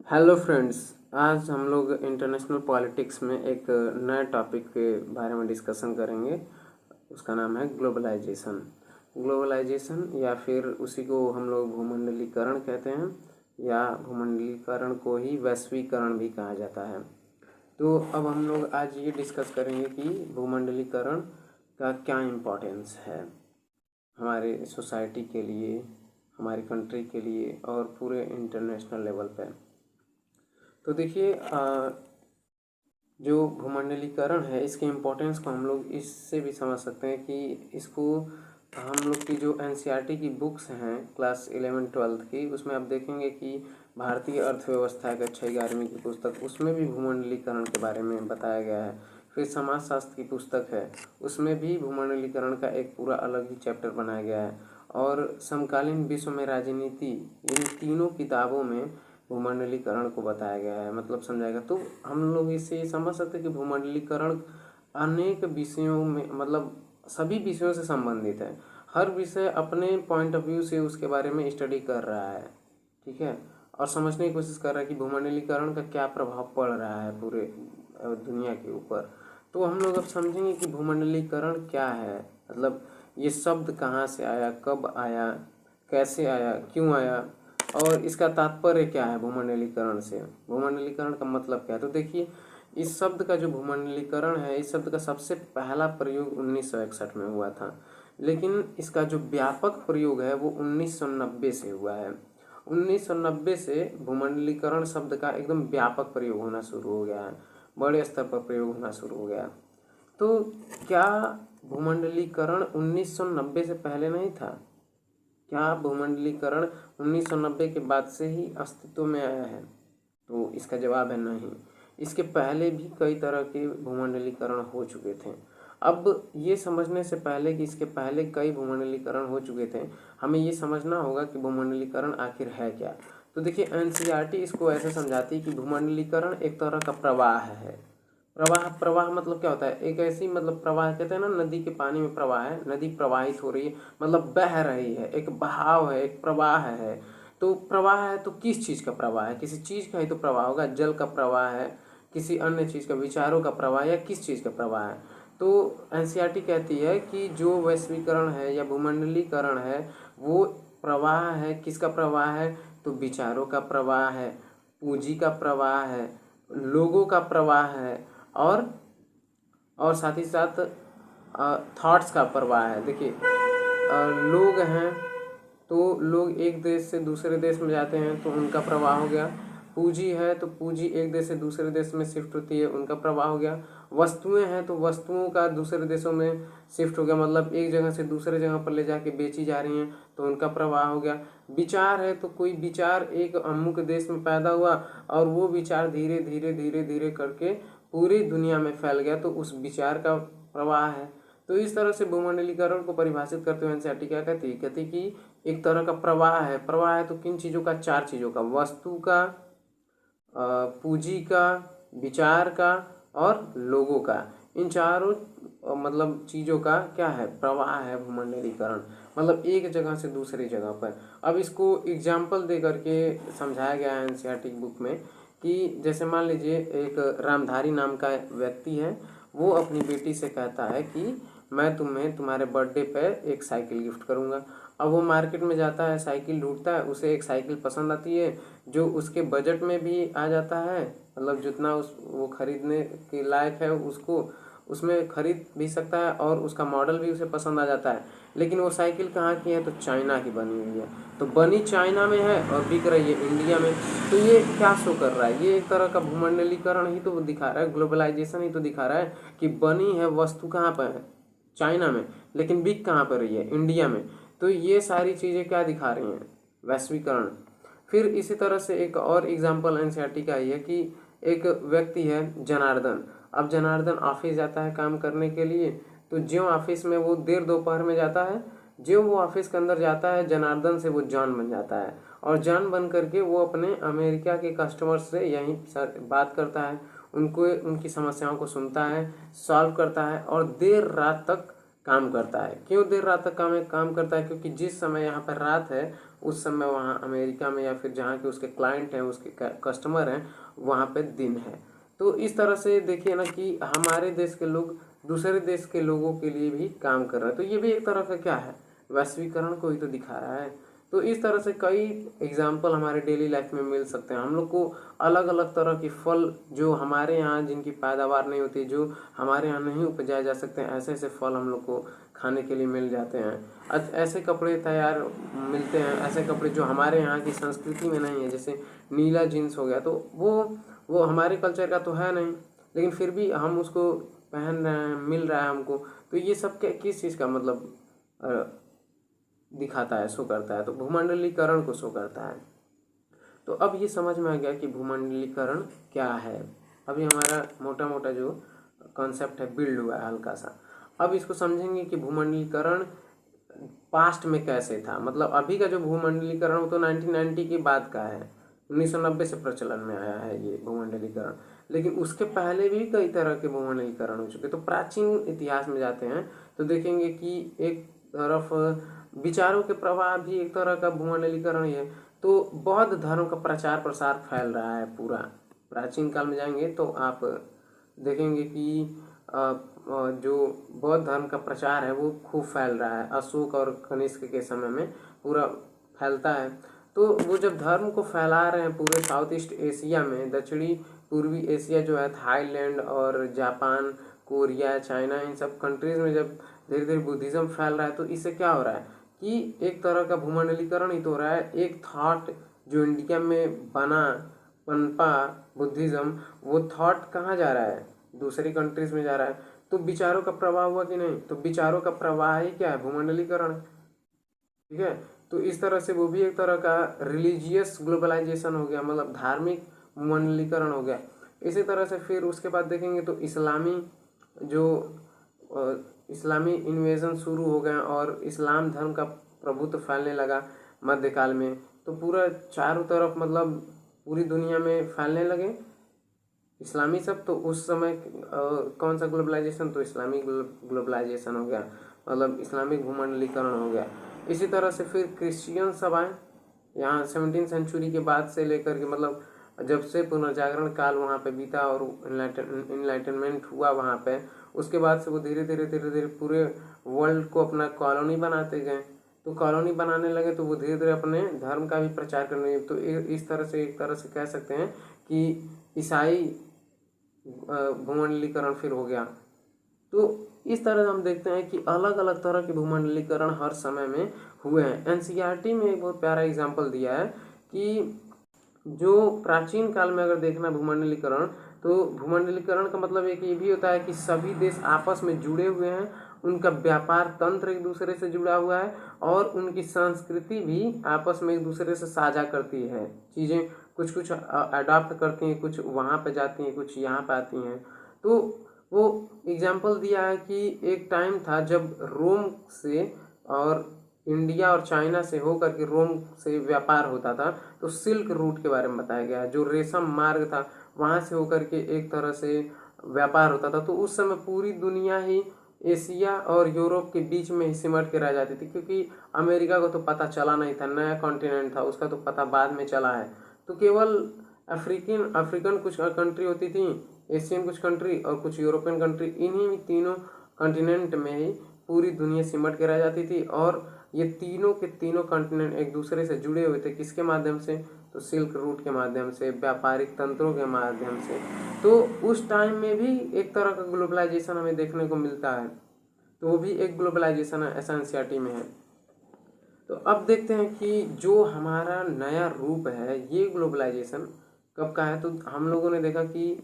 Hello friends. आज हम लोग इंटरनेशनल पॉलिटिक्स में एक नए टॉपिक के बारे में डिस्कशन करेंगे। उसका नाम है ग्लोबलाइजेशन। ग्लोबलाइजेशन या फिर उसी को हम लोग भूमंडलीकरण कहते हैं, या भूमंडलीकरण को ही वैश्वीकरण भी कहा जाता है। तो अब हम लोग आज ये डिस्कस करेंगे कि भूमंडलीकरण का क्या इम्पोर्टेंस है हमारे सोसाइटी के लिए, हमारी कंट्री के लिए और पूरे इंटरनेशनल लेवल पे। तो देखिए, जो भूमंडलीकरण है इसके इम्पोर्टेंस को हम लोग इससे भी समझ सकते हैं कि इसको हम लोग की जो एनसीईआरटी की बुक्स हैं क्लास 11-12 की, उसमें आप देखेंगे कि भारतीय अर्थव्यवस्था का 6-11वीं की पुस्तक, उसमें भी भूमंडलीकरण के बारे में बताया गया है। फिर समाजशास्त्र की पुस्तक है, उसमें भी भूमंडलीकरण का एक पूरा अलग ही चैप्टर बनाया गया है। और समकालीन विश्व में राजनीति, इन तीनों किताबों में भूमंडलीकरण को बताया गया है, मतलब समझाएगा। तो हम लोग इससे ये समझ सकते हैं कि भूमंडलीकरण अनेक विषयों में, मतलब सभी विषयों से संबंधित है। हर विषय अपने पॉइंट ऑफ व्यू से उसके बारे में स्टडी कर रहा है, ठीक है, और समझने की कोशिश कर रहा है कि भूमंडलीकरण का क्या प्रभाव पड़ रहा है पूरे दुनिया के ऊपर। तो हम लोग अब समझेंगे कि भूमंडलीकरण क्या है, मतलब ये शब्द कहाँ से आया, कब आया, कैसे आया, क्यों आया, और इसका तात्पर्य क्या है भूमंडलीकरण से, भूमंडलीकरण का मतलब क्या है। तो देखिए, इस शब्द का जो भूमंडलीकरण है, इस शब्द का सबसे पहला प्रयोग 1961 में हुआ था, लेकिन इसका जो व्यापक प्रयोग है वो 1990 से हुआ है। 1990 से भूमंडलीकरण शब्द का एकदम व्यापक प्रयोग होना शुरू हो गया है, बड़े स्तर पर प्रयोग होना शुरू हो गया। तो क्या भूमंडलीकरण 1990 से पहले नहीं था? क्या भूमंडलीकरण 1990 के बाद से ही अस्तित्व में आया है? तो इसका जवाब है नहीं। इसके पहले भी कई तरह के भूमंडलीकरण हो चुके थे। अब ये समझने से पहले कि इसके पहले कई भूमंडलीकरण हो चुके थे, हमें ये समझना होगा कि भूमंडलीकरण आखिर है क्या। तो देखिए, एनसीईआरटी इसको ऐसे समझाती है कि भूमंडलीकरण एक तरह का प्रवाह है। प्रवाह प्रवाह मतलब क्या होता है? एक ऐसी, मतलब प्रवाह कहते हैं ना, नदी के पानी में प्रवाह है, नदी प्रवाहित हो रही है, मतलब बह रही है, एक बहाव है, एक प्रवाह है। तो प्रवाह है तो किस चीज़ का प्रवाह है? किसी चीज़ का ही तो प्रवाह होगा। जल का प्रवाह है, किसी अन्य चीज़ का, विचारों का प्रवाह, या किस चीज़ का प्रवाह है? तो एनसीईआरटी कहती है कि जो वैश्वीकरण है या भूमंडलीकरण है वो प्रवाह है। किसका प्रवाह है? तो विचारों का प्रवाह है, पूंजी का प्रवाह है, लोगों का प्रवाह है, और साथ ही साथ थॉट्स का प्रवाह है। देखिए, लोग हैं तो लोग एक देश से दूसरे देश में जाते हैं तो उनका प्रवाह हो गया। पूंजी है तो पूंजी एक देश से दूसरे देश में शिफ्ट होती है, उनका प्रवाह हो गया। वस्तुएं हैं तो वस्तुओं का दूसरे देशों में शिफ्ट हो गया, मतलब एक जगह से दूसरे जगह पर ले जाके बेची जा रही हैं तो उनका प्रवाह हो गया। विचार है तो कोई विचार एक अमुक देश में पैदा हुआ और वो विचार धीरे धीरे धीरे धीरे करके पूरी दुनिया में फैल गया, तो उस विचार का प्रवाह है। तो इस तरह से भूमंडलीकरण को परिभाषित करते हुए एनसीईआरटी क्या कहती है? कहती कि एक तरह का प्रवाह है। प्रवाह है तो किन चीज़ों का? 4 चीज़ों का, वस्तु का, पूंजी का, विचार का और लोगों का। इन चारों मतलब चीज़ों का क्या है? प्रवाह है भूमंडलीकरण, मतलब एक जगह से दूसरी जगह पर। अब इसको एग्जाम्पल दे करके समझाया गया है एनसीईआरटी बुक में कि जैसे मान लीजिए एक रामधारी नाम का व्यक्ति है, वो अपनी बेटी से कहता है कि मैं तुम्हें तुम्हारे बर्थडे पर एक साइकिल गिफ्ट करूँगा। अब वो मार्केट में जाता है, साइकिल ढूंढता है, उसे एक साइकिल पसंद आती है जो उसके बजट में भी आ जाता है, मतलब जितना वो खरीदने के लायक है उसको उसमें खरीद भी सकता है, और उसका मॉडल भी उसे पसंद आ जाता है। लेकिन वो साइकिल कहाँ की है? तो चाइना की बनी हुई है, तो बनी चाइना में है और बिक रही है इंडिया में। तो ये क्या शो कर रहा है? ये एक तरह का भूमंडलीकरण ही तो दिखा रहा है, ग्लोबलाइजेशन ही तो दिखा रहा है कि बनी है वस्तु कहाँ पर है? चाइना में, लेकिन बिक कहाँ पर रही है? इंडिया में। तो ये सारी चीज़ें क्या दिखा रही हैं? वैश्वीकरण। फिर इसी तरह से एक और एग्जाम्पल एनसीईआरटी का ही है कि एक व्यक्ति है जनार्दन। अब जनार्दन ऑफिस जाता है काम करने के लिए, तो ज्यों ऑफिस में वो देर दोपहर में जाता है, ज्यों वो ऑफिस के अंदर जाता है, जनार्दन से वो जॉन बन जाता है, और जॉन बन करके वो अपने अमेरिका के कस्टमर्स से यहीं बात करता है, उनको उनकी समस्याओं को सुनता है, सॉल्व करता है, और देर रात तक काम करता है। क्यों देर रात तक काम करता है? क्योंकि जिस समय यहाँ पर रात है उस समय वहाँ अमेरिका में या फिर जहाँ के उसके क्लाइंट हैं, उसके कस्टमर हैं, वहाँ पे दिन है। तो इस तरह से देखिए ना कि हमारे देश के लोग दूसरे देश के लोगों के लिए भी काम कर रहे हैं। तो ये भी एक तरह का क्या है, वैश्वीकरण को ही तो दिखा रहा है। तो इस तरह से कई एग्जाम्पल हमारे डेली लाइफ में मिल सकते हैं। हम लोग को अलग अलग तरह के फल जो हमारे यहाँ जिनकी पैदावार नहीं होती, जो हमारे यहाँ नहीं उपजाए जा सकते हैं, ऐसे ऐसे फल हम लोग को खाने के लिए मिल जाते हैं। ऐसे कपड़े तैयार मिलते हैं, ऐसे कपड़े जो हमारे यहाँ की संस्कृति में नहीं है, जैसे नीला जीन्स हो गया, तो वो हमारे कल्चर का तो है नहीं, लेकिन फिर भी हम उसको पहन रहे हैं, मिल रहा है हमको। तो ये सब किस चीज़ का मतलब दिखाता है, शो करता है? तो भूमंडलीकरण को शो करता है। तो अब ये समझ में आ गया कि भूमंडलीकरण क्या है। अभी हमारा मोटा मोटा जो कॉन्सेप्ट है बिल्ड हुआ है हल्का सा। अब इसको समझेंगे कि भूमंडलीकरण पास्ट में कैसे था। मतलब अभी का जो भूमंडलीकरण वो तो 1990 के बाद का है, 1990 से प्रचलन में आया है ये भूमंडलीकरण। लेकिन उसके पहले भी कई तरह के भूमंडलीकरण हो चुके। तो प्राचीन इतिहास में जाते हैं तो देखेंगे कि एक तरफ विचारों के प्रवाह भी एक तरह का भूमंडलीकरण ही है। तो बौद्ध धर्म का प्रचार प्रसार फैल रहा है पूरा। प्राचीन काल में जाएंगे तो आप देखेंगे कि जो बौद्ध धर्म का प्रचार है वो खूब फैल रहा है। अशोक और कनिष्क के समय में पूरा फैलता है। तो वो जब धर्म को फैला रहे हैं पूरे साउथ ईस्ट एशिया में, दक्षिणी पूर्वी एशिया जो है, थाईलैंड और जापान, कोरिया, चाइना, इन सब कंट्रीज में जब धीरे धीरे बुद्धिज़्म फैल रहा है, तो इससे क्या हो रहा है कि एक तरह का भूमंडलीकरण ही तो हो रहा है। एक थॉट जो इंडिया में पनपा बुद्धिज़्म, वो थॉट कहाँ जा रहा है? दूसरी कंट्रीज में जा रहा है। तो विचारों का प्रवाह हुआ कि नहीं? तो विचारों का प्रवाह ही क्या है? भूमंडलीकरण। ठीक है, तो इस तरह से वो भी एक तरह का रिलीजियस ग्लोबलाइजेशन हो गया, मतलब धार्मिक भूमंडलीकरण हो गया। इसी तरह से फिर उसके बाद देखेंगे तो इस्लामी इन्वेजन शुरू हो गए और इस्लाम धर्म का प्रभुत्व फैलने लगा मध्यकाल में। तो पूरा चारों तरफ मतलब पूरी दुनिया में फैलने लगे इस्लामी सब। तो उस समय कौन सा ग्लोबलाइजेशन? तो इस्लामिक ग्लोबलाइजेशन हो गया, मतलब इस्लामिक भूमंडलीकरण हो गया। इसी तरह से फिर क्रिश्चियन सब आए यहाँ 17वीं सेंचुरी के बाद से लेकर के, मतलब जब से पुनर्जागरण काल वहाँ पे बीता और इनलाइटनमेंट हुआ वहाँ पे, उसके बाद से वो धीरे धीरे पूरे वर्ल्ड को अपना कॉलोनी बनाते गए। तो कॉलोनी बनाने लगे तो वो धीरे धीरे अपने धर्म का भी प्रचार करने लगे। तो इस तरह से एक तरह से कह सकते हैं कि ईसाई भूमंडलीकरण फिर हो गया। तो इस तरह से हम देखते हैं कि अलग अलग तरह के भूमंडलीकरण हर समय में हुए हैं। एनसीईआरटी में एक बहुत प्यारा एग्जाम्पल दिया है कि जो प्राचीन काल में अगर देखना भूमंडलीकरण, तो भूमंडलीकरण का मतलब एक ये भी होता है कि सभी देश आपस में जुड़े हुए हैं, उनका व्यापार तंत्र एक दूसरे से जुड़ा हुआ है और उनकी संस्कृति भी आपस में एक दूसरे से साझा करती है चीज़ें। कुछ कुछ अडॉप्ट करती हैं, कुछ वहाँ पे जाती हैं, कुछ यहाँ पे आती हैं। तो वो एग्जाम्पल दिया है कि एक टाइम था जब रोम से और इंडिया और चाइना से होकर के रोम से व्यापार होता था। तो सिल्क रूट के बारे में बताया गया है, जो रेशम मार्ग था वहाँ से होकर के एक तरह से व्यापार होता था। तो उस समय पूरी दुनिया ही एशिया और यूरोप के बीच में ही सिमट के रह जाती थी, क्योंकि अमेरिका को तो पता चला नहीं था, नया कॉन्टिनेंट था, उसका तो पता बाद में चला है। तो केवल अफ्रीकन कुछ कंट्री होती थी, एशियन कुछ कंट्री और कुछ यूरोपियन कंट्री, इन्हीं तीनों कॉन्टिनेंट में ही पूरी दुनिया सिमट के रह जाती थी। और ये तीनों के तीनों कॉन्टिनेंट एक दूसरे से जुड़े हुए थे। किसके माध्यम से? तो सिल्क रूट के माध्यम से, व्यापारिक तंत्रों के माध्यम से। तो उस टाइम में भी एक तरह का ग्लोबलाइजेशन हमें देखने को मिलता है। तो वो भी एक ग्लोबलाइजेशन है, ऐसा एनसीईआरटी में है। तो अब देखते हैं कि जो हमारा नया रूप है ये ग्लोबलाइजेशन कब का है। तो हम लोगों ने देखा कि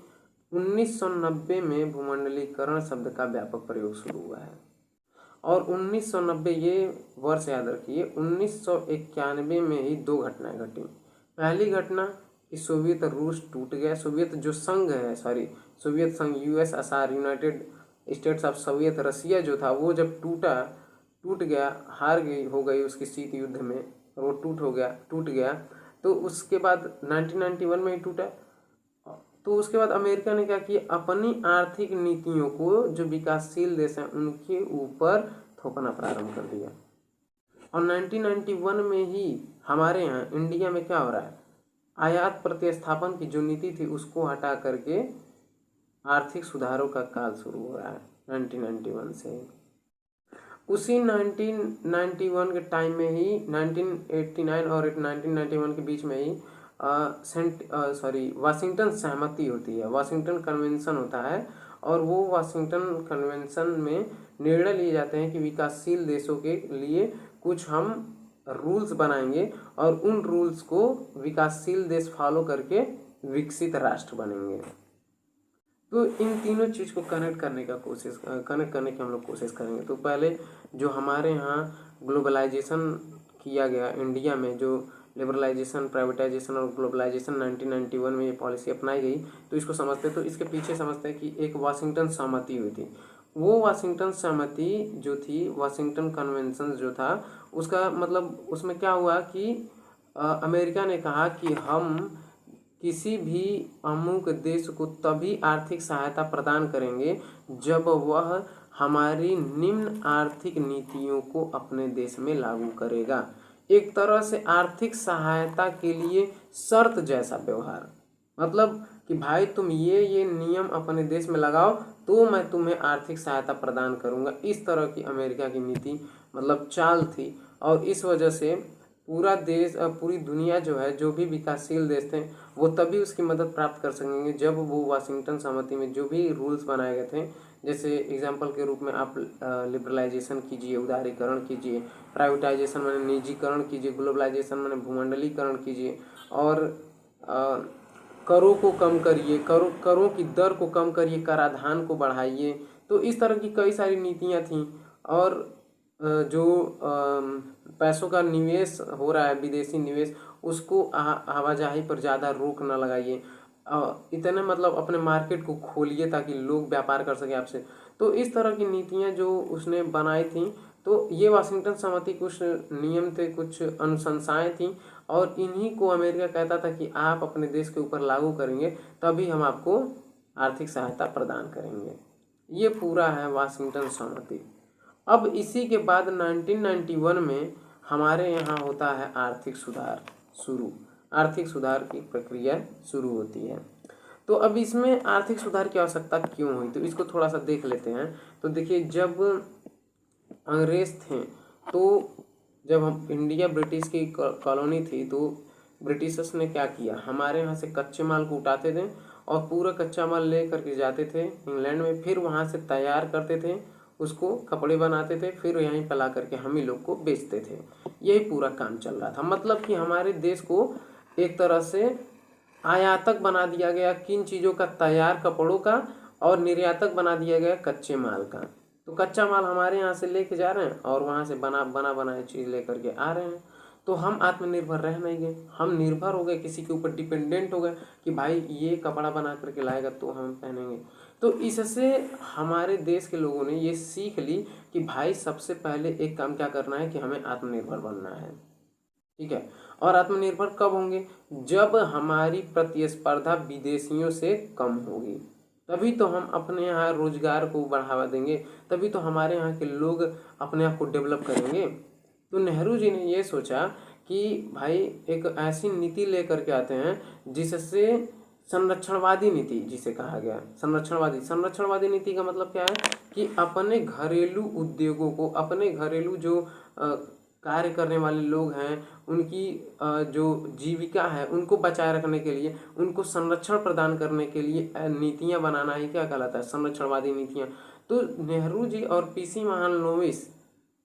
1990 में भूमंडलीकरण शब्द का व्यापक प्रयोग शुरू हुआ है। और 1990, ये वर्ष याद रखिए, 1991 में ही दो घटनाएं घटी। पहली घटना कि सोवियत रूस टूट गया, सोवियत संघ USSR, United States of Soviet Russia जो था वो जब टूट गया, हो गई उसकी शीत युद्ध में, और वो टूट गया। तो उसके बाद 1991 में ही टूटा। तो उसके बाद अमेरिका ने क्या किया, अपनी आर्थिक नीतियों को जो विकासशील देश हैं उनके ऊपर थोपना प्रारंभ कर दिया। और 1991 में ही हमारे यहाँ इंडिया में क्या हो रहा है, आयात प्रतिस्थापन की जो नीति थी उसको हटा करके आर्थिक सुधारों का काल शुरू हो रहा है 1991 से। उसी 1991 के टाइम में ही 1989 और 1991 के बीच में ही वाशिंगटन सहमति होती है, वाशिंगटन कन्वेंशन होता है। और वो वाशिंगटन कन्वेंशन में निर्णय लिए जाते हैं कि विकासशील देशों के लिए कुछ हम रूल्स बनाएंगे और उन रूल्स को विकासशील देश फॉलो करके विकसित राष्ट्र बनेंगे। तो इन तीनों चीज़ को कनेक्ट करने की हम लोग कोशिश करेंगे। तो पहले जो हमारे यहाँ ग्लोबलाइजेशन किया गया इंडिया में, जो लिबरलाइजेशन, प्राइवेटाइजेशन और ग्लोबलाइजेशन 1991 में ये पॉलिसी अपनाई गई, तो इसको समझते हैं। तो इसके पीछे समझते हैं कि एक वाशिंगटन सहमति हुई थी। वो वाशिंगटन सहमति जो थी, वाशिंगटन कन्वेंशन जो था, उसका मतलब उसमें क्या हुआ कि अमेरिका ने कहा कि हम किसी भी अमुक देश को तभी आर्थिक सहायता प्रदान करेंगे जब वह हमारी निम्न आर्थिक नीतियों को अपने देश में लागू करेगा। एक तरह से आर्थिक सहायता के लिए शर्त जैसा व्यवहार, मतलब कि भाई तुम ये नियम अपने देश में लगाओ तो मैं तुम्हें आर्थिक सहायता प्रदान करूंगा। इस तरह की अमेरिका की नीति मतलब चाल थी। और इस वजह से पूरा देश, पूरी दुनिया जो है, जो भी विकासशील देश थे, वो तभी उसकी मदद प्राप्त कर सकेंगे जब वो वाशिंगटन सहमति में जो भी रूल्स बनाए गए थे, जैसे एग्जाम्पल के रूप में आप लिबरलाइजेशन कीजिए, उदारीकरण कीजिए, प्राइवेटाइजेशन माने निजीकरण कीजिए, ग्लोबलाइजेशन माने भूमंडलीकरण कीजिए, और करों को कम करिए, करों की दर को कम करिए, कराधान को बढ़ाइए। तो इस तरह की कई सारी नीतियाँ थीं। और जो पैसों का निवेश हो रहा है, विदेशी निवेश, उसको आवाजाही पर ज़्यादा रोक न लगाइए, इतने मतलब अपने मार्केट को खोलिए ताकि लोग व्यापार कर सके आपसे। तो इस तरह की नीतियाँ जो उसने बनाई थी, तो ये वाशिंगटन सहमति कुछ नियम थे, कुछ अनुशंसाएं थीं, और इन्हीं को अमेरिका कहता था कि आप अपने देश के ऊपर लागू करेंगे तभी हम आपको आर्थिक सहायता प्रदान करेंगे। ये पूरा है वाशिंगटन सहमति। अब इसी के बाद 1991 में हमारे यहाँ होता है आर्थिक सुधार शुरू, आर्थिक सुधार की प्रक्रिया शुरू होती है। तो अब इसमें आर्थिक सुधार की आवश्यकता क्यों हुई, तो इसको थोड़ा सा देख लेते हैं। तो देखिए, जब अंग्रेज थे, तो जब हम इंडिया ब्रिटिश की कॉलोनी थी, तो ब्रिटिशर्स ने क्या किया, हमारे यहाँ से कच्चे माल को उठाते थे और पूरा कच्चा माल ले करके जाते थे इंग्लैंड में, फिर वहाँ से तैयार करते थे, उसको कपड़े बनाते थे, फिर यहीं पे ला करके हम ही लोग को बेचते थे। यही पूरा काम चल रहा था। मतलब कि हमारे देश को एक तरह से आयातक बना दिया गया किन चीज़ों का, तैयार कपड़ों का, और निर्यातक बना दिया गया कच्चे माल का। तो कच्चा माल हमारे यहाँ से लेके जा रहे हैं और वहाँ से बनाए चीज़ लेकर के आ रहे हैं। तो हम आत्मनिर्भर रह नहीं गए, हम निर्भर हो गए, किसी के ऊपर डिपेंडेंट हो गए कि भाई ये कपड़ा बना करके लाएगा तो हम पहनेंगे। तो इससे हमारे देश के लोगों ने ये सीख ली कि भाई सबसे पहले एक काम क्या करना है कि हमें आत्मनिर्भर बनना है। ठीक है। और आत्मनिर्भर कब होंगे, जब हमारी प्रतिस्पर्धा विदेशियों से कम होगी, तभी तो हम अपने यहाँ रोजगार को बढ़ावा देंगे, तभी तो हमारे यहाँ के लोग अपने आप को डेवलप करेंगे। तो नेहरू जी ने ये सोचा कि भाई एक ऐसी नीति लेकर के आते हैं जिससे संरक्षणवादी नीति, जिसे कहा गया संरक्षणवादी नीति का मतलब क्या है कि अपने घरेलू उद्योगों को, अपने घरेलू जो कार्य करने वाले लोग हैं, उनकी जो जीविका है उनको बचाए रखने के लिए, उनको संरक्षण प्रदान करने के लिए नीतियां बनाना ही क्या कहलाता है, संरक्षणवादी नीतियां। तो नेहरू जी और पीसी महालनोबिस,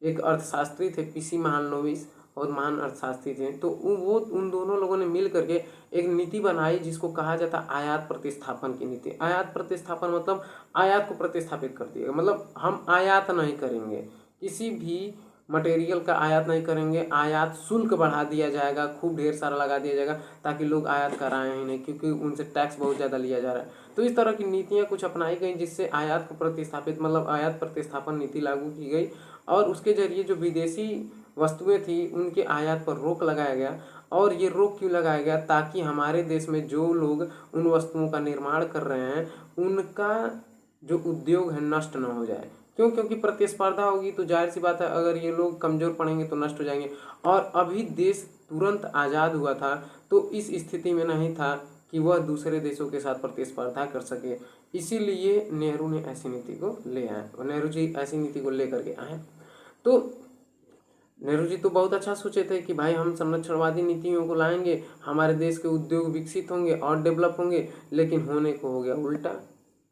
एक अर्थशास्त्री थे पीसी महालनोबिस, बहुत महान अर्थशास्त्री थे, तो वो उन दोनों लोगों ने मिल करके एक नीति बनाई जिसको कहा जाता है आयात प्रतिस्थापन की नीति। आयात प्रतिस्थापन मतलब आयात को प्रतिस्थापित कर दिया, मतलब हम आयात नहीं करेंगे, किसी भी मटेरियल का आयात नहीं करेंगे, आयात शुल्क बढ़ा दिया जाएगा, खूब ढेर सारा लगा दिया जाएगा ताकि लोग आयात कराएं ही नहीं, क्योंकि उनसे टैक्स बहुत ज़्यादा लिया जा रहा है। तो इस तरह की नीतियाँ कुछ अपनाई गई जिससे आयात को प्रतिस्थापित, मतलब आयात प्रतिस्थापन नीति लागू की गई, और उसके जरिए जो विदेशी वस्तुएं थी उनके आयात पर रोक लगाया गया। और ये रोक क्यों लगाया गया? ताकि हमारे देश में जो लोग उन वस्तुओं का निर्माण कर रहे हैं उनका जो उद्योग है नष्ट न हो जाए। क्यों? क्योंकि प्रतिस्पर्धा होगी तो जाहिर सी बात है अगर ये लोग कमज़ोर पड़ेंगे तो नष्ट हो जाएंगे। और अभी देश तुरंत आज़ाद हुआ था तो इस स्थिति में नहीं था कि वह दूसरे देशों के साथ प्रतिस्पर्धा कर सके, इसीलिए नेहरू ने ऐसी नीति को ले आए, नेहरू जी ऐसी नीति को लेकर के आए। तो नेहरू जी तो बहुत अच्छा सोचे थे कि भाई हम संरक्षणवादी नीतियों को लाएंगे, हमारे देश के उद्योग विकसित होंगे और डेवलप होंगे, लेकिन होने को हो गया उल्टा।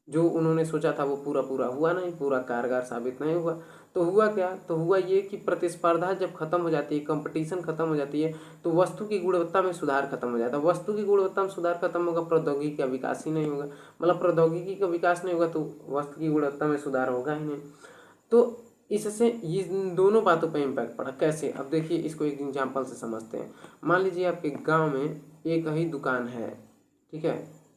जो उन्होंने सोचा था वो पूरा पूरा हुआ नहीं, पूरा कारगर साबित नहीं हुआ। तो हुआ क्या? तो हुआ ये कि प्रतिस्पर्धा जब खत्म हो जाती है, कंपटीशन खत्म हो जाती है, तो वस्तु की गुणवत्ता में सुधार खत्म हो जाता है। वस्तु की गुणवत्ता में सुधार खत्म होगा, प्रौद्योगिकी का विकास ही नहीं होगा। मतलब प्रौद्योगिकी का विकास नहीं होगा तो वस्तु की गुणवत्ता में सुधार होगा ही नहीं। तो इससे इन दोनों बातों पर इम्पैक्ट पड़ा। कैसे? अब देखिए, इसको एक एग्जाम्पल से समझते हैं। मान लीजिए आपके गांव में एक ही दुकान है, ठीक है,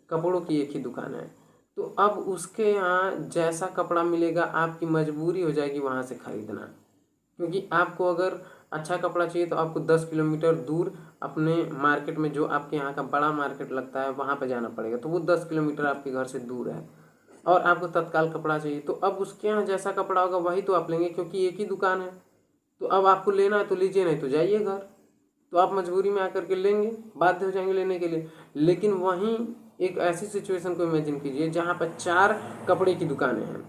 कपड़ों की एक ही दुकान है। तो अब उसके यहाँ जैसा कपड़ा मिलेगा आपकी मजबूरी हो जाएगी वहाँ से खरीदना, क्योंकि आपको अगर अच्छा कपड़ा चाहिए तो आपको 10 किलोमीटर दूर अपने मार्केट में, जो आपके यहाँ का बड़ा मार्केट लगता है, वहाँ पे जाना पड़ेगा। तो वो 10 किलोमीटर आपके घर से दूर है और आपको तत्काल कपड़ा चाहिए, तो अब उसके यहाँ जैसा कपड़ा होगा वही तो आप लेंगे, क्योंकि एक ही दुकान है। तो अब आपको लेना है तो लीजिए, नहीं तो जाइए घर। तो आप मजबूरी में आकर के लेंगे, बाध्य हो जाएंगे लेने के लिए। लेकिन वहीं एक ऐसी सिचुएशन को इमेजिन कीजिए जहाँ पर 4 कपड़े की दुकानें हैं।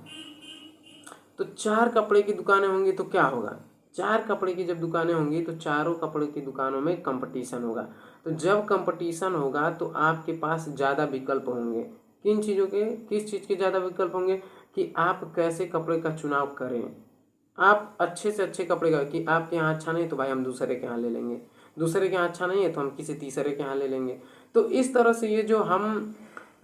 तो 4 कपड़े की दुकानें होंगी तो क्या होगा? 4 कपड़े की जब दुकानें होंगी तो चारों कपड़े की दुकानों में कंपटीशन होगा। तो जब कंपटीशन होगा तो आपके पास ज़्यादा विकल्प होंगे। किन चीज़ों के? किस चीज़ के ज़्यादा विकल्प होंगे? कि आप कैसे कपड़े का चुनाव करें। आप अच्छे से अच्छे कपड़े का, कि आपके यहाँ अच्छा नहीं तो भाई हम दूसरे के यहाँ ले लेंगे, दूसरे के यहाँ अच्छा नहीं है तो हम किसी तीसरे के यहाँ ले लेंगे। तो इस तरह से ये जो हम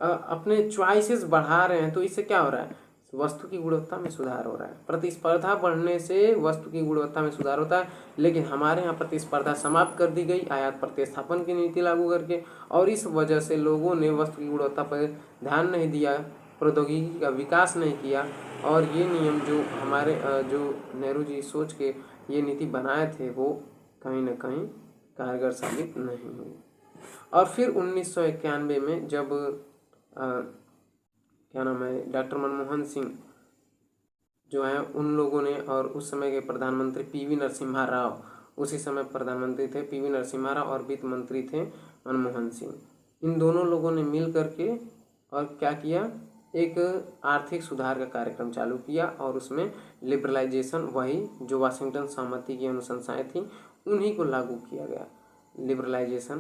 अपने चॉइसेस बढ़ा रहे हैं, तो इससे क्या हो रहा है? वस्तु की गुणवत्ता में सुधार हो रहा है। प्रतिस्पर्धा बढ़ने से वस्तु की गुणवत्ता में सुधार होता है। लेकिन हमारे यहाँ प्रतिस्पर्धा समाप्त कर दी गई आयात प्रतिस्थापन की नीति लागू करके, और इस वजह से लोगों ने वस्तु की गुणवत्ता पर ध्यान नहीं दिया, प्रौद्योगिकी का विकास नहीं किया, और ये नियम जो हमारे जो नेहरू जी सोच के ये नीति बनाए थे वो कहीं ना कहीं कारगर साबित नहीं हुई। और फिर 1991 में जब क्या नाम है, डॉक्टर मनमोहन सिंह जो है उन लोगों ने, और उस समय के प्रधानमंत्री पीवी नरसिम्हा राव, उसी समय प्रधानमंत्री थे पीवी नरसिम्हा राव और वित्त मंत्री थे मनमोहन सिंह। इन दोनों लोगों ने मिल करके और क्या किया, एक आर्थिक सुधार का कार्यक्रम चालू किया, और उसमें लिबरलाइजेशन, वही जो वाशिंगटन सहमति की अनुशंसाएं थी उन्हीं को लागू किया गया। लिबरलाइजेशन,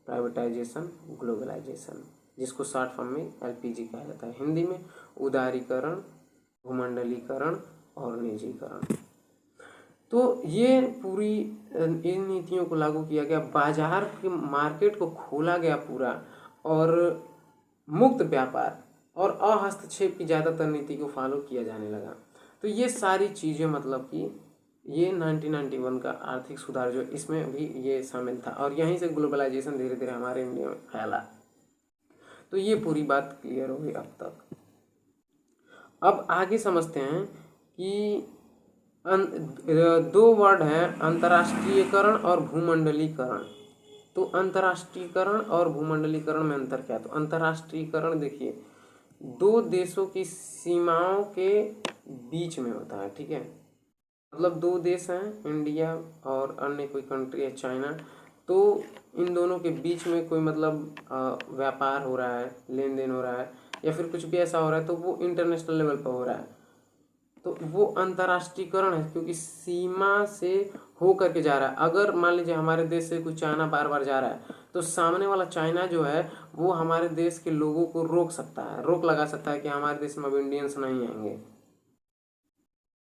प्राइवेटाइजेशन, ग्लोबलाइजेशन, जिसको शॉर्ट फॉर्म में LPG कहा जाता है हिंदी में, उदारीकरण, भूमंडलीकरण और निजीकरण। तो ये पूरी इन नीतियों को लागू किया गया, बाजार के मार्केट को खोला गया पूरा, और मुक्त व्यापार और अहस्तक्षेप की ज़्यादातर नीति को फॉलो किया जाने लगा। तो ये सारी चीज़ें, मतलब कि ये 1991 का आर्थिक सुधार जो, इसमें भी ये शामिल था, और यहीं से ग्लोबलाइजेशन धीरे धीरे हमारे इंडिया में फैला। तो ये पूरी बात क्लियर हो गई अब तक। अब आगे समझते हैं कि 2 वर्ड हैं, अंतर्राष्ट्रीयकरण और भूमंडलीकरण। तो अंतर्राष्ट्रीयकरण और भूमंडलीकरण में अंतर क्या है? तो अंतर्राष्ट्रीयकरण देखिए, 2 देशों की सीमाओं के बीच में होता है, ठीक है। मतलब 2 देश हैं, इंडिया और अन्य कोई कंट्री है चाइना, तो इन दोनों के बीच में कोई मतलब व्यापार हो रहा है, लेन देन हो रहा है, या फिर कुछ भी ऐसा हो रहा है, तो वो इंटरनेशनल लेवल पर हो रहा है, तो वो अंतर्राष्ट्रीयकरण है, क्योंकि सीमा से हो करके जा रहा है। अगर मान लीजिए हमारे देश से कोई चाइना बार बार जा रहा है, तो सामने वाला चाइना जो है वो हमारे देश के लोगों को रोक सकता है, रोक लगा सकता है कि हमारे देश में अब इंडियंस नहीं आएंगे।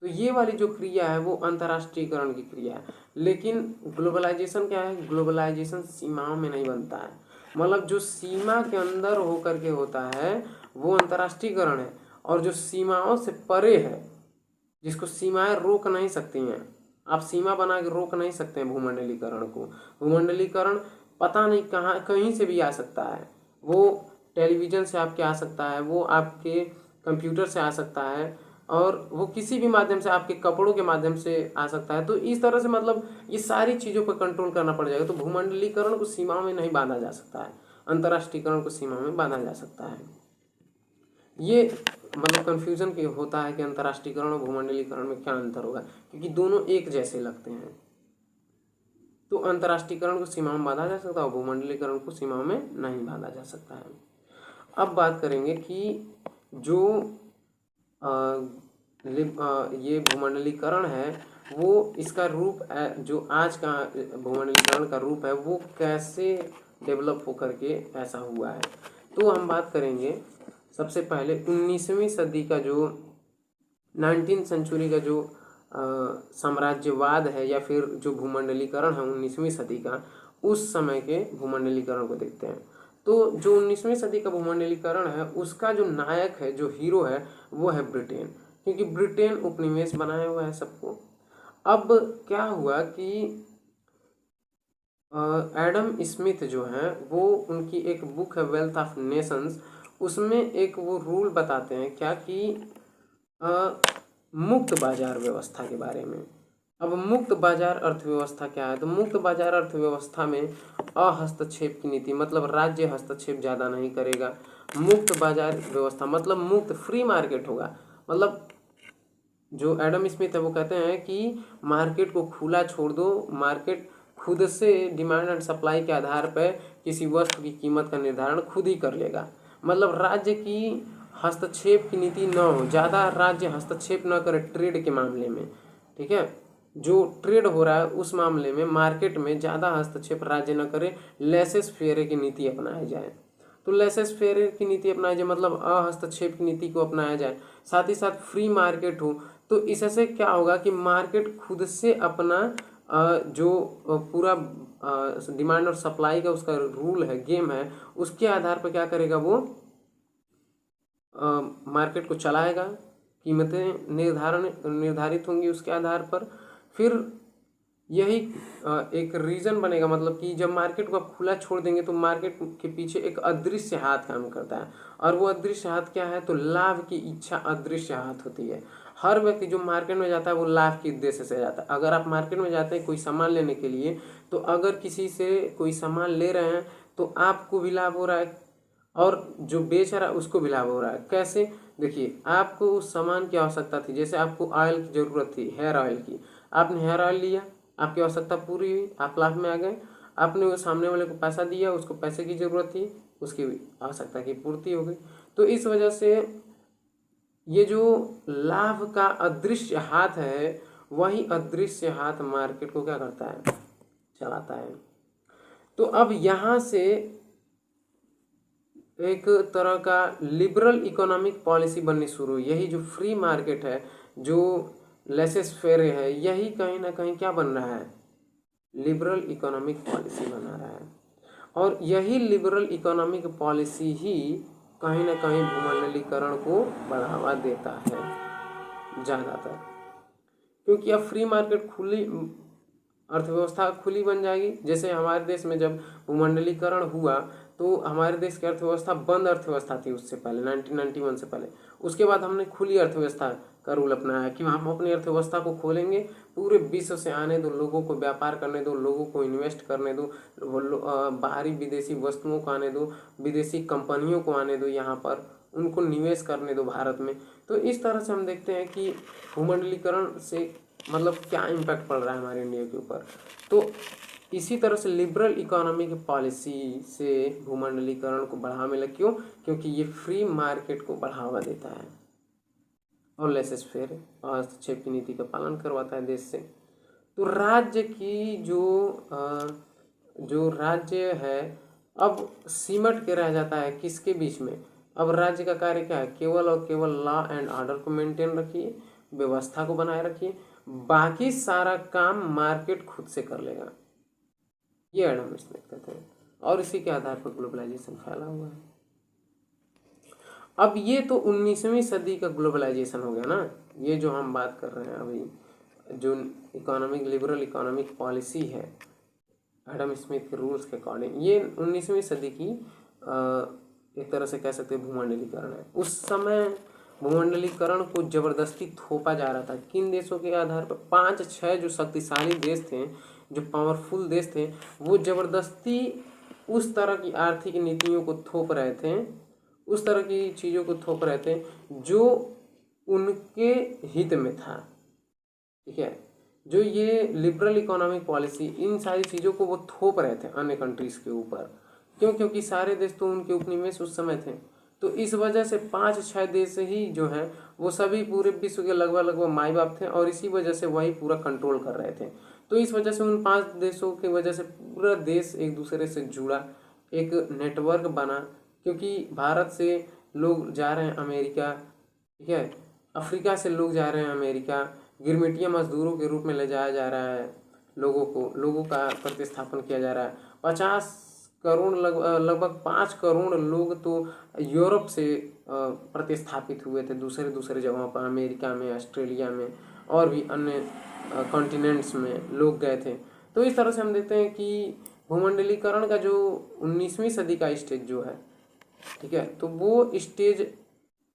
तो ये वाली जो क्रिया है वो अंतर्राष्ट्रीयकरण की क्रिया है। लेकिन ग्लोबलाइजेशन क्या है? ग्लोबलाइजेशन सीमाओं में नहीं बनता है, मतलब जो सीमा के अंदर हो करके होता है वो अंतर्राष्ट्रीयकरण है, और जो सीमाओं से परे है, जिसको सीमाएं रोक नहीं सकती हैं, आप सीमा बना के रोक नहीं सकते हैं भूमंडलीकरण को। भूमंडलीकरण पता नहीं कहाँ, कहीं से भी आ सकता है, वो टेलीविज़न से आपके आ सकता है, वो आपके कंप्यूटर से आ सकता है, और वो किसी भी माध्यम से, आपके कपड़ों के माध्यम से आ सकता है। तो इस तरह से मतलब ये सारी चीज़ों पर कंट्रोल करना पड़ जाएगा। तो भूमंडलीकरण को सीमाओं में नहीं बांधा जा सकता है, अंतर्राष्ट्रीयकरण को सीमा में बांधा जा सकता है। ये मतलब कन्फ्यूजन के होता है कि अंतर्राष्ट्रीयकरण और भूमंडलीकरण में क्या अंतर होगा, क्योंकि दोनों एक जैसे लगते हैं। तो अंतर्राष्ट्रीयकरण को सीमाओं में बांधा जा सकता है और भूमंडलीकरण को सीमाओं में नहीं बांधा जा सकता है। अब बात करेंगे कि जो ये भूमंडलीकरण है वो इसका रूप जो आज का भूमंडलीकरण का रूप है वो कैसे डेवलप होकर के ऐसा हुआ है। तो हम बात करेंगे सबसे पहले 19वीं सदी का जो 19th सेंचुरी का जो साम्राज्यवाद है या फिर जो भूमंडलीकरण है 19वीं सदी का, उस समय के भूमंडलीकरण को देखते हैं। तो जो 19वीं सदी का भूमंडलीकरण है उसका जो नायक है, जो हीरो है, वो है ब्रिटेन, क्योंकि ब्रिटेन उपनिवेश बनाया हुआ है सबको। अब क्या हुआ कि एडम स्मिथ जो है वो, उनकी एक बुक है वेल्थ ऑफ नेशंस, उसमें एक वो रूल बताते हैं क्या कि मुक्त बाजार व्यवस्था के बारे में। अब मुक्त बाजार अर्थव्यवस्था क्या है? तो मुक्त बाजार अर्थव्यवस्था में अहस्तक्षेप की नीति, मतलब राज्य हस्तक्षेप ज़्यादा नहीं करेगा। मुक्त बाजार व्यवस्था मतलब मुक्त, फ्री मार्केट होगा। मतलब जो एडम स्मिथ है वो कहते हैं कि मार्केट को खुला छोड़ दो, मार्केट खुद से डिमांड एंड सप्लाई के आधार पर किसी वस्तु की कीमत का निर्धारण खुद ही कर लेगा। मतलब राज्य की हस्तक्षेप की नीति न हो, ज़्यादा राज्य हस्तक्षेप न करे ट्रेड के मामले में, ठीक है। जो ट्रेड हो रहा है उस मामले में मार्केट में ज़्यादा हस्तक्षेप राज्य न करे, लेसेस फेयर की नीति अपनाई जाए। तो लेसेस फेयर की नीति अपनाई जाए मतलब अहस्तक्षेप की नीति को अपनाया जाए, साथ ही साथ फ्री मार्केट हो। तो इससे क्या होगा कि मार्केट खुद से अपना जो पूरा डिमांड और सप्लाई का उसका रूल है, गेम है, उसके आधार पर क्या करेगा वो मार्केट को चलाएगा, कीमतें निर्धारित होंगी उसके आधार पर। फिर यही एक रीज़न बनेगा, मतलब कि जब मार्केट को आप खुला छोड़ देंगे तो मार्केट के पीछे एक अदृश्य हाथ काम करता है, और वो अदृश्य हाथ क्या है? तो लाभ की इच्छा अदृश्य हाथ होती है। हर व्यक्ति जो मार्केट में जाता है वो लाभ के उद्देश्य से जाता है। अगर आप मार्केट में जाते हैं कोई सामान लेने के लिए, तो अगर किसी से कोई सामान ले रहे हैं तो आपको भी लाभ हो रहा है और जो बेच रहा है उसको भी लाभ हो रहा है। कैसे? देखिए, आपको उस सामान की आवश्यकता थी, जैसे आपको ऑयल की ज़रूरत थी, हेयर ऑयल की, आपने हेयर ऑयल लिया, आपकी आवश्यकता पूरी हुई, आप लाभ में आ गए। आपने वो सामने वाले को पैसा दिया, उसको पैसे की ज़रूरत थी, उसकी आवश्यकता की पूर्ति हो गई। तो इस वजह से ये जो लाभ का अदृश्य हाथ है, वही अदृश्य हाथ मार्केट को क्या करता है? चलाता है। तो अब यहाँ से एक तरह का लिबरल इकोनॉमिक पॉलिसी बननी शुरू हुई। यही जो फ्री मार्केट है, जो लेसेस फेयर है, यही कहीं ना कहीं क्या बन रहा है? लिबरल इकोनॉमिक पॉलिसी बना रहा है। और यही लिबरल इकोनॉमिक पॉलिसी ही कहीं ना कहीं भूमंडलीकरण को बढ़ावा देता है ज़्यादातर, क्योंकि अब फ्री मार्केट खुली अर्थव्यवस्था खुली बन जाएगी। जैसे हमारे देश में जब भूमंडलीकरण हुआ तो हमारे देश की अर्थव्यवस्था बंद अर्थव्यवस्था थी उससे पहले, 1991 से पहले। उसके बाद हमने खुली अर्थव्यवस्था का रूल अपनाया कि हम अपनी अर्थव्यवस्था को खोलेंगे, पूरे विश्व से आने दो, लोगों को व्यापार करने दो, लोगों को इन्वेस्ट करने दो, बाहरी विदेशी वस्तुओं को आने दो, विदेशी कंपनियों को आने दो, यहाँ पर उनको निवेश करने दो भारत में। तो इस तरह से हम देखते हैं कि भूमंडलीकरण से मतलब क्या इम्पैक्ट पड़ रहा है हमारे इंडिया के ऊपर। तो इसी तरह से लिबरल इकोनॉमिक पॉलिसी से भूमंडलीकरण को बढ़ावा मिला। क्यों? क्योंकि ये फ्री मार्केट को बढ़ावा देता है और लेसेस फेयर हस्तक्षेप की नीति का पालन करवाता है देश से। तो राज्य की जो राज्य है अब सिमट के रह जाता है किसके बीच में? अब राज्य का कार्य क्या है? केवल और केवल लॉ एंड ऑर्डर को मेंटेन रखिए, व्यवस्था को बनाए रखिए, बाकी सारा काम मार्केट खुद से कर लेगा। ये एडम स्मिथ कहते हैं, और इसी के आधार पर ग्लोबलाइजेशन फैला हुआ है। अब ये तो 19वीं सदी का ग्लोबलाइजेशन हो गया ना, ये जो हम बात कर रहे हैं अभी, जो इकोनॉमिक लिबरल इकोनॉमिक पॉलिसी है एडम स्मिथ के रूल्स के अकॉर्डिंग, ये 19वीं सदी की एक तरह से कह सकते हैं भूमंडलीकरण है। उस समय भूमंडलीकरण को जबरदस्ती थोपा जा रहा था। किन देशों के आधार पर? 5-6 जो शक्तिशाली देश थे, जो पावरफुल देश थे, वो जबरदस्ती उस तरह की आर्थिक नीतियों को थोप रहे थे, उस तरह की चीज़ों को थोप रहे थे जो उनके हित में था। ठीक है, जो ये लिबरल इकोनॉमिक पॉलिसी, इन सारी चीज़ों को वो थोप रहे थे अन्य कंट्रीज़ के ऊपर। क्यों? क्योंकि सारे देश तो उनके उपनिवेश उस समय थे। तो इस वजह से 5-6 देश ही जो हैं वो सभी पूरे विश्व के लगभग माई बाप थे, और इसी वजह से वही पूरा कंट्रोल कर रहे थे। तो इस वजह से उन 5 देशों की वजह से पूरा देश एक दूसरे से जुड़ा, एक नेटवर्क बना। क्योंकि भारत से लोग जा रहे हैं अमेरिका, ठीक है, अफ्रीका से लोग जा रहे हैं अमेरिका, गिरमिटिया मजदूरों के रूप में ले जाया जा रहा है लोगों का प्रतिस्थापन किया जा रहा है। 50 करोड़ लगभग 5 करोड़ लोग तो यूरोप से प्रतिस्थापित हुए थे दूसरे दूसरे जगहों पर, अमेरिका में, ऑस्ट्रेलिया में और भी अन्य कॉन्टिनेंट्स में लोग गए थे। तो इस तरह से हम देखते हैं कि भूमंडलीकरण का जो 19वीं सदी का स्टेज जो है, ठीक है, तो वो स्टेज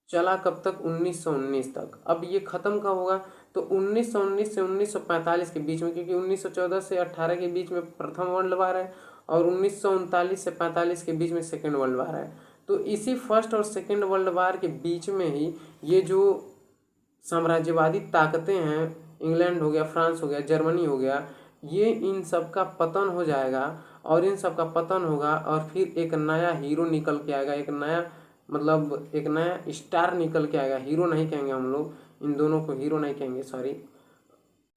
चला कब तक? 1919 तक। अब ये ख़त्म कब होगा? तो 1919 से 1945 के बीच में, क्योंकि 1914 से 18 के बीच में प्रथम वर्ल्ड वार है और 1939 से 45 के बीच में सेकेंड वर्ल्ड वार है। तो इसी फर्स्ट और सेकेंड वर्ल्ड वार के बीच में ही ये जो साम्राज्यवादी ताकतें हैं, इंग्लैंड हो गया, फ्रांस हो गया, जर्मनी हो गया, ये इन सब का पतन हो जाएगा। और इन सब का पतन होगा और फिर एक नया हीरो निकल के आएगा, एक नया स्टार निकल के आएगा। हीरो नहीं कहेंगे हम लोग, इन दोनों को हीरो नहीं कहेंगे, सॉरी,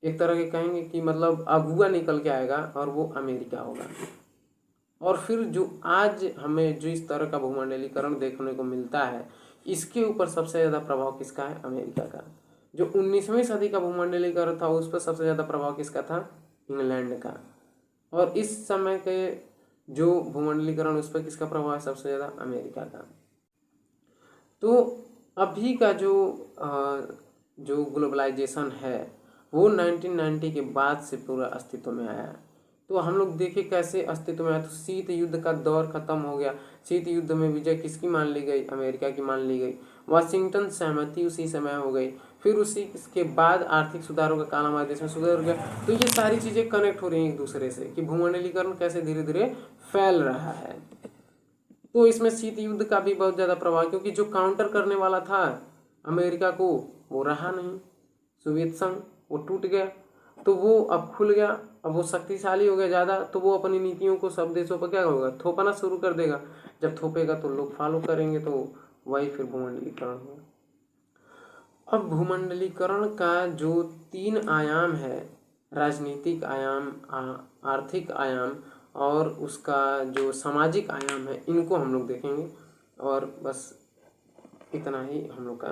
एक तरह के कहेंगे कि मतलब अगुआ निकल के आएगा, और वो अमेरिका होगा। और फिर जो आज हमें जो इस तरह का भूमंडलीकरण देखने को मिलता है, इसके ऊपर सबसे ज़्यादा प्रभाव किसका है? अमेरिका का। जो 19वीं सदी का भूमंडलीकरण था, उस पर सबसे ज़्यादा प्रभाव किसका था? इंग्लैंड का। और इस समय के जो भूमंडलीकरण, उस पर किसका प्रभाव है? सबसे ज़्यादा अमेरिका का। तो अभी का जो ग्लोबलाइजेशन है, वो 1990 के बाद से पूरा अस्तित्व में आया है। तो हम लोग देखें कैसे अस्तित्व में आया। तो शीत युद्ध का दौर खत्म हो गया। शीत युद्ध में विजय किसकी मान ली गई? अमेरिका की मान ली गई। वाशिंगटन सहमति उसी समय हो गई। फिर उसी के बाद आर्थिक सुधारों का काल हमारे देश में सुधर गया। तो ये सारी चीज़ें कनेक्ट हो रही हैं एक दूसरे से कि भूमंडलीकरण कैसे धीरे धीरे फैल रहा है। तो इसमें शीत युद्ध का भी बहुत ज़्यादा प्रभाव, क्योंकि जो काउंटर करने वाला था अमेरिका को, वो रहा नहीं, सोवियत संघ, वो टूट गया। तो वो अब खुल गया, अब वो शक्तिशाली हो गया ज़्यादा, तो वो अपनी नीतियों को सब देशों पर क्या होगा? थोपना शुरू कर देगा। जब थोपेगा तो लोग फॉलो करेंगे, तो वही फिर भूमंडलीकरण होगा। अब भूमंडलीकरण का जो 3 आयाम है, राजनीतिक आयाम, आर्थिक आयाम और उसका जो सामाजिक आयाम है, इनको हम लोग देखेंगे। और बस इतना ही हम लोग का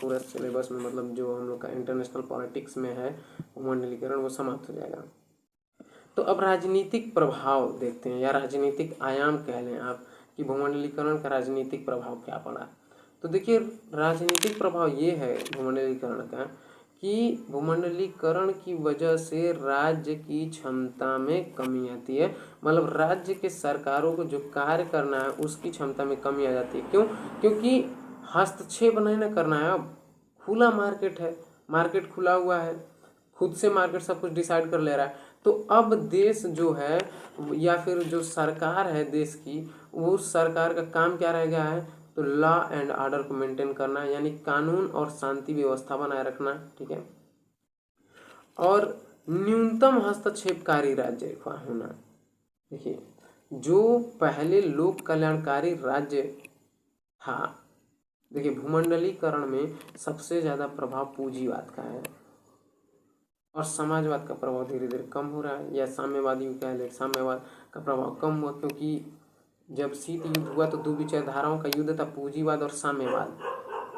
पूरा सिलेबस में, मतलब जो हम लोग का इंटरनेशनल पॉलिटिक्स में है भूमंडलीकरण, वो समाप्त हो जाएगा। तो अब राजनीतिक प्रभाव देखते हैं, या राजनीतिक आयाम कह लें आप, कि भूमंडलीकरण का राजनीतिक प्रभाव क्या पड़ा। तो देखिए, राजनीतिक प्रभाव ये है भूमंडलीकरण का कि भूमंडलीकरण की वजह से राज्य की क्षमता में कमी आती है। मतलब राज्य के सरकारों को जो कार्य करना है उसकी क्षमता में कमी आ जाती है। क्यों? क्योंकि हस्तक्षेप नहीं ना करना है। अब खुला मार्केट है, मार्केट खुला हुआ है, खुद से मार्केट सब कुछ डिसाइड कर ले रहा है। तो अब देश जो है, या फिर जो सरकार है देश की, वो सरकार का काम क्या रह गया है? तो लॉ एंड ऑर्डर को मेंटेन करना, यानी कानून और शांति व्यवस्था बनाए रखना, ठीक है, और न्यूनतम हस्तक्षेपकारी राज्य होना। देखिए, जो पहले लोक कल्याणकारी राज्य था, देखिए भूमंडलीकरण में सबसे ज़्यादा प्रभाव पूंजीवाद का है और समाजवाद का प्रभाव धीरे धीरे कम हो रहा है, या साम्यवादी कह ले, साम्यवाद का प्रभाव कम हुआ। क्योंकि जब शीत युद्ध हुआ तो 2 विचारधाराओं का युद्ध था, पूंजीवाद और साम्यवाद।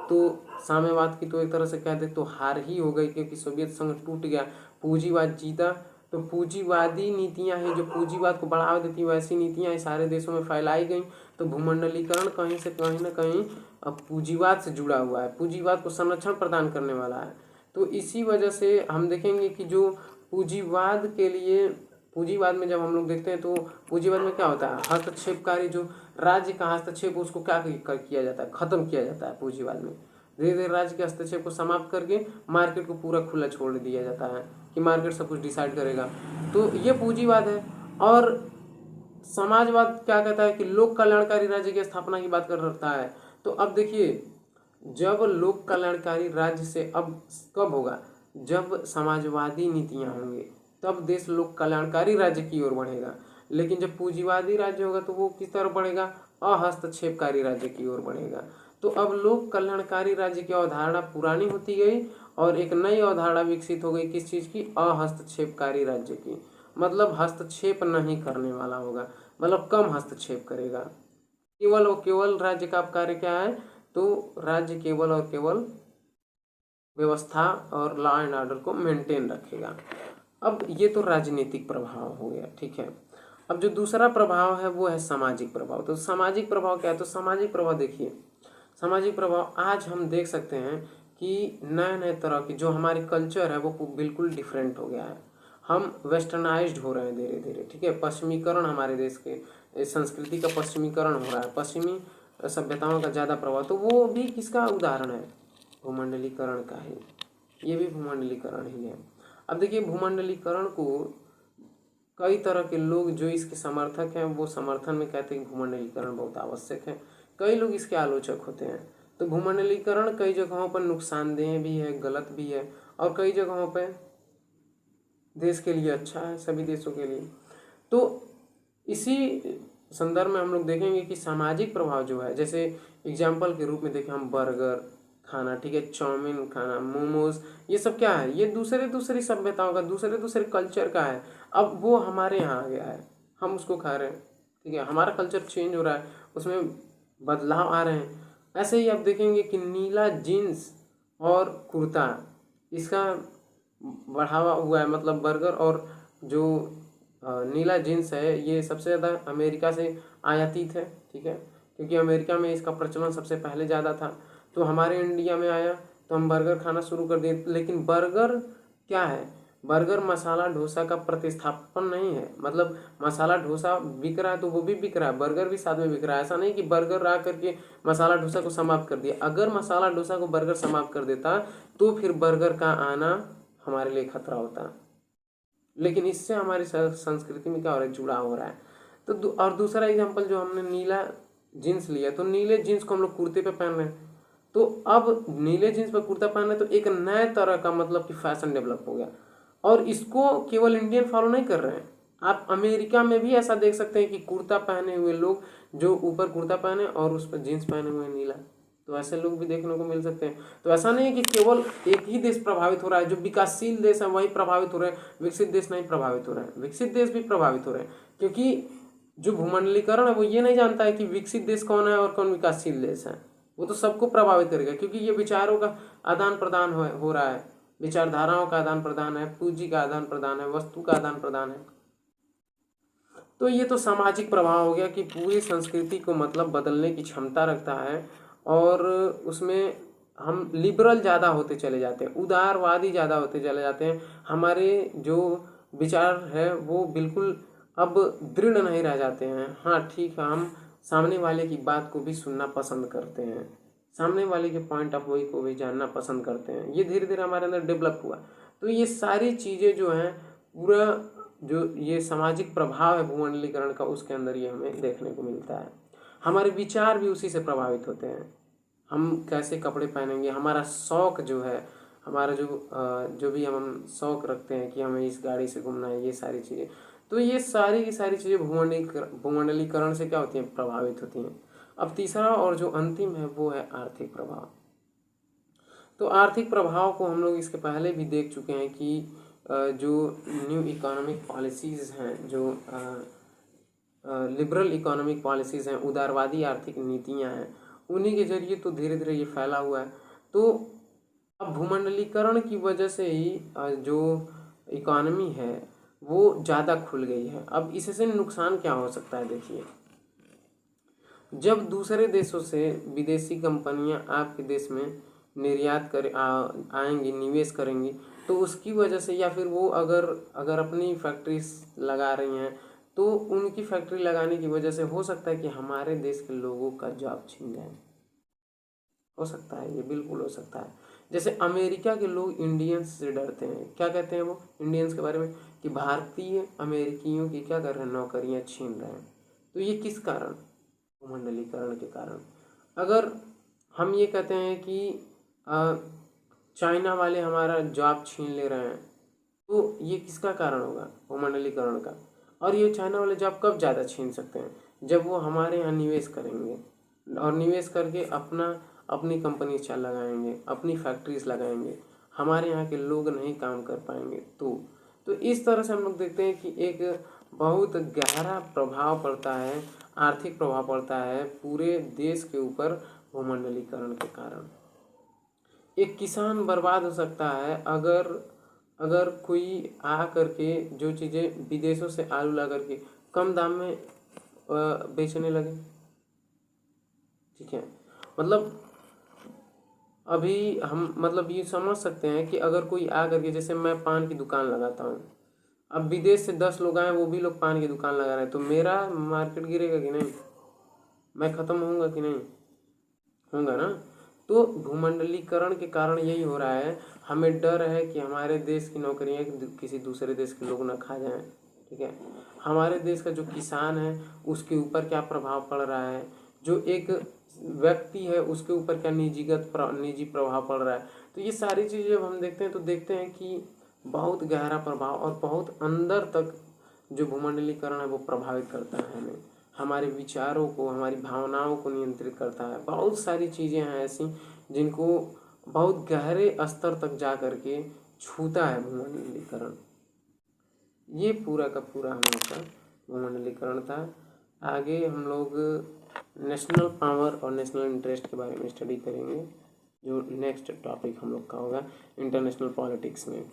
तो साम्यवाद की तो एक तरह से कहते तो हार ही हो गई, क्योंकि सोवियत संघ टूट गया, पूंजीवाद जीता। तो पूंजीवादी नीतियां हैं जो पूंजीवाद को बढ़ावा देती, वैसी नीतियां सारे देशों में फैलाई गई। तो भूमंडलीकरण कहीं से कहीं ना कहीं अब पूंजीवाद से जुड़ा हुआ है, पूंजीवाद को संरक्षण प्रदान करने वाला है। तो इसी वजह से हम देखेंगे कि जो पूंजीवाद के लिए, पूंजीवाद में जब हम लोग देखते हैं तो पूंजीवाद में क्या होता है? हस्तक्षेपकारी, जो राज्य का हस्तक्षेप, उसको क्या किया जाता है? खत्म किया जाता है पूंजीवाद में। धीरे धीरे राज्य के हस्तक्षेप को समाप्त करके मार्केट को पूरा खुला छोड़ दिया जाता है कि मार्केट सब कुछ डिसाइड करेगा। तो ये पूंजीवाद है। और समाजवाद क्या कहता है कि लोक कल्याणकारी राज्य की स्थापना की बात करता है। तो अब देखिए, जब लोक कल्याणकारी राज्य से अब कब होगा, जब समाजवादी नीतियां होंगी तब देश लोक कल्याणकारी राज्य की ओर बढ़ेगा। लेकिन जब पूंजीवादी राज्य होगा तो वो किस तरफ बढ़ेगा, अहस्तक्षेपकारी राज्य की ओर बढ़ेगा। तो अब लोक कल्याणकारी राज्य की अवधारणा पुरानी होती गई और एक नई अवधारणा विकसित हो गई, किस चीज की, अहस्तक्षेपकारी राज्य की। मतलब हस्तक्षेप नहीं करने वाला होगा, मतलब कम हस्तक्षेप करेगा। केवल और केवल राज्य का कार्य क्या है, तो राज्य केवल और केवल व्यवस्था और लॉ एंड ऑर्डर को मेंटेन रखेगा। अब ये तो राजनीतिक प्रभाव हो गया, ठीक है। अब जो दूसरा प्रभाव है वो है सामाजिक प्रभाव। तो सामाजिक प्रभाव क्या है, तो सामाजिक प्रभाव देखिए, सामाजिक प्रभाव आज हम देख सकते हैं कि नए नए तरह की जो हमारी कल्चर है वो बिल्कुल डिफरेंट हो गया है। हम वेस्टर्नाइज्ड हो रहे हैं धीरे धीरे, ठीक है। पश्चिमीकरण, हमारे देश के संस्कृति का पश्चिमीकरण हो रहा है, पश्चिमी सभ्यताओं का ज़्यादा प्रभाव। तो वो भी किसका उदाहरण है, भूमंडलीकरण का ही। ये भी भूमंडलीकरण ही है। अब देखिए, भूमंडलीकरण को कई तरह के लोग जो इसके समर्थक हैं वो समर्थन में कहते हैं कि भूमंडलीकरण बहुत आवश्यक है। कई लोग इसके आलोचक होते हैं। तो भूमंडलीकरण कई जगहों पर नुकसानदेह भी है, गलत भी है, और कई जगहों पर देश के लिए अच्छा है, सभी देशों के लिए। तो इसी संदर्भ में हम लोग देखेंगे कि सामाजिक प्रभाव जो है, जैसे एग्जाम्पल के रूप में देखें हम बर्गर खाना, ठीक है, चाउमीन खाना, मोमोज, ये सब क्या है, ये दूसरी सभ्यताओं का, दूसरे कल्चर का है। अब वो हमारे यहाँ आ गया है, हम उसको खा रहे हैं, ठीक है। हमारा कल्चर चेंज हो रहा है, उसमें बदलाव आ रहे हैं। ऐसे ही आप देखेंगे कि नीला जीन्स और कुर्ता, इसका बढ़ावा हुआ है। मतलब बर्गर और जो नीला जीन्स है ये सबसे ज़्यादा अमेरिका से आयातित है, ठीक है, क्योंकि अमेरिका में इसका प्रचलन सबसे पहले ज़्यादा था। तो हमारे इंडिया में आया तो हम बर्गर खाना शुरू कर दिए। लेकिन बर्गर क्या है, बर्गर मसाला डोसा का प्रतिस्थापन नहीं है। मतलब मसाला डोसा बिक रहा है तो वो भी बिक रहा है, बर्गर भी साथ में बिक रहा है। ऐसा नहीं कि बर्गर ला करके मसाला डोसा को समाप्त कर दिया। अगर मसाला डोसा को बर्गर समाप्त कर देता तो फिर बर्गर का आना हमारे लिए खतरा होता। लेकिन इससे हमारी संस्कृति में क्या हो रहा है, जुड़ाव हो रहा है। तो और दूसरा एग्जाम्पल जो हमने नीला जीन्स लिया, तो नीले जीन्स को हम लोग कुर्ते पे पहन रहे हैं। तो अब नीले जीन्स पर कुर्ता पहनना तो एक नए तरह का मतलब कि फैशन डेवलप हो गया। और इसको केवल इंडियन फॉलो नहीं कर रहे हैं, आप अमेरिका में भी ऐसा देख सकते हैं कि कुर्ता पहने हुए लोग जो ऊपर कुर्ता पहने और उस पर जीन्स पहने हुए नीला, तो ऐसे लोग भी देखने को मिल सकते हैं। तो ऐसा नहीं है कि केवल एक ही देश प्रभावित हो रहा है, जो विकासशील देश है वही प्रभावित हो रहे हैं, विकसित देश नहीं प्रभावित हो रहे हैं। विकसित देश भी प्रभावित हो रहे हैं, क्योंकि जो भूमंडलीकरण है वो ये नहीं जानता है कि विकसित देश कौन है और कौन विकासशील देश है। वो तो सबको प्रभावित करेगा, क्योंकि ये विचारों का आदान प्रदान हो रहा है, विचारधाराओं का आदान प्रदान है, पूंजी का आदान प्रदान है, वस्तु का आदान प्रदान है। तो ये तो सामाजिक प्रभाव हो गया कि पूरी संस्कृति को मतलब बदलने की क्षमता रखता है, और उसमें हम लिबरल ज़्यादा होते चले जाते हैं, उदारवादी ज़्यादा होते चले जाते हैं। हमारे जो विचार है वो बिल्कुल अब दृढ़ नहीं रह जाते हैं। हाँ ठीक है, हम सामने वाले की बात को भी सुनना पसंद करते हैं, सामने वाले के पॉइंट ऑफ व्यू को भी जानना पसंद करते हैं। ये धीरे धीरे हमारे अंदर डेवलप हुआ। तो ये सारी चीज़ें जो हैं, पूरा जो ये सामाजिक प्रभाव है भूमंडलीकरण का, उसके अंदर ये हमें देखने को मिलता है। हमारे विचार भी उसी से प्रभावित होते हैं। हम कैसे कपड़े पहनेंगे, हमारा शौक़ जो है, हमारा जो भी हम शौक़ रखते हैं कि हमें इस गाड़ी से घूमना है, ये सारी चीज़ें, तो ये सारी की सारी चीज़ें भूमंडलीकरण से क्या होती हैं, प्रभावित होती हैं। अब तीसरा और जो अंतिम है वो है आर्थिक प्रभाव। तो आर्थिक प्रभाव को हम लोग इसके पहले भी देख चुके हैं कि जो न्यू इकोनॉमिक पॉलिसीज़ हैं, जो लिबरल इकोनॉमिक पॉलिसीज़ हैं, उदारवादी आर्थिक नीतियां हैं, उन्हीं के जरिए तो धीरे धीरे ये फैला हुआ है। तो अब भूमंडलीकरण की वजह से ही जो इकोनॉमी है वो ज़्यादा खुल गई है। अब इससे नुकसान क्या हो सकता है, देखिए, जब दूसरे देशों से विदेशी कंपनियां आपके देश में निर्यात आएंगी, निवेश करेंगी, तो उसकी वजह से, या फिर वो अगर अपनी फैक्ट्री लगा रही हैं तो उनकी फैक्ट्री लगाने की वजह से हो सकता है कि हमारे देश के लोगों का जॉब छीन जाए। हो सकता है, ये बिल्कुल हो सकता है। जैसे अमेरिका के लोग इंडियंस से डरते हैं, क्या कहते हैं वो इंडियंस के बारे में, कि भारतीय अमेरिकियों की क्या कर रहे हैं, नौकरियां छीन रहे हैं। तो ये किस कारण, भूमंडलीकरण के कारण। अगर हम ये कहते हैं कि चाइना वाले हमारा जॉब छीन ले रहे हैं, तो ये किसका कारण होगा, भूमंडलीकरण का। और ये चाइना वाले जॉब कब ज़्यादा छीन सकते हैं, जब वो हमारे यहाँ निवेश करेंगे, और निवेश करके अपनी कंपनी चल लगाएंगे, अपनी फैक्ट्रीज लगाएंगे, हमारे यहाँ के लोग नहीं काम कर पाएंगे। तो इस तरह से हम लोग देखते हैं कि एक बहुत गहरा प्रभाव पड़ता है, आर्थिक प्रभाव पड़ता है पूरे देश के ऊपर भूमंडलीकरण के कारण। एक किसान बर्बाद हो सकता है अगर कोई आ करके जो चीज़ें विदेशों से आलू ला करके कम दाम में बेचने लगे। ठीक है, मतलब अभी हम मतलब ये समझ सकते हैं कि अगर कोई आ करके, जैसे मैं पान की दुकान लगाता हूँ, अब विदेश से 10 लोग आए, वो भी लोग पान की दुकान लगा रहे हैं, तो मेरा मार्केट गिरेगा कि नहीं, मैं ख़त्म होऊंगा कि नहीं होगा ना। तो भूमंडलीकरण के कारण यही हो रहा है, हमें डर है कि हमारे देश की नौकरियां किसी दूसरे देश के लोग ना खा जाएं। ठीक है, हमारे देश का जो किसान है उसके ऊपर क्या प्रभाव पड़ रहा है, जो एक व्यक्ति है उसके ऊपर क्या निजी प्रभाव पड़ रहा है। तो ये सारी चीज़ें जब हम देखते हैं तो देखते हैं कि बहुत गहरा प्रभाव और बहुत अंदर तक जो भूमंडलीकरण है वो प्रभावित करता है हमें, हमारे विचारों को, हमारी भावनाओं को नियंत्रित करता है। बहुत सारी चीज़ें हैं ऐसी जिनको बहुत गहरे स्तर तक जा करके छूता है भूमंडलीकरण। ये पूरा का पूरा हम लोग का भूमंडलीकरण था। आगे हम लोग नेशनल पावर और नेशनल इंटरेस्ट के बारे में स्टडी करेंगे, जो नेक्स्ट टॉपिक हम लोग का होगा इंटरनेशनल पॉलिटिक्स में।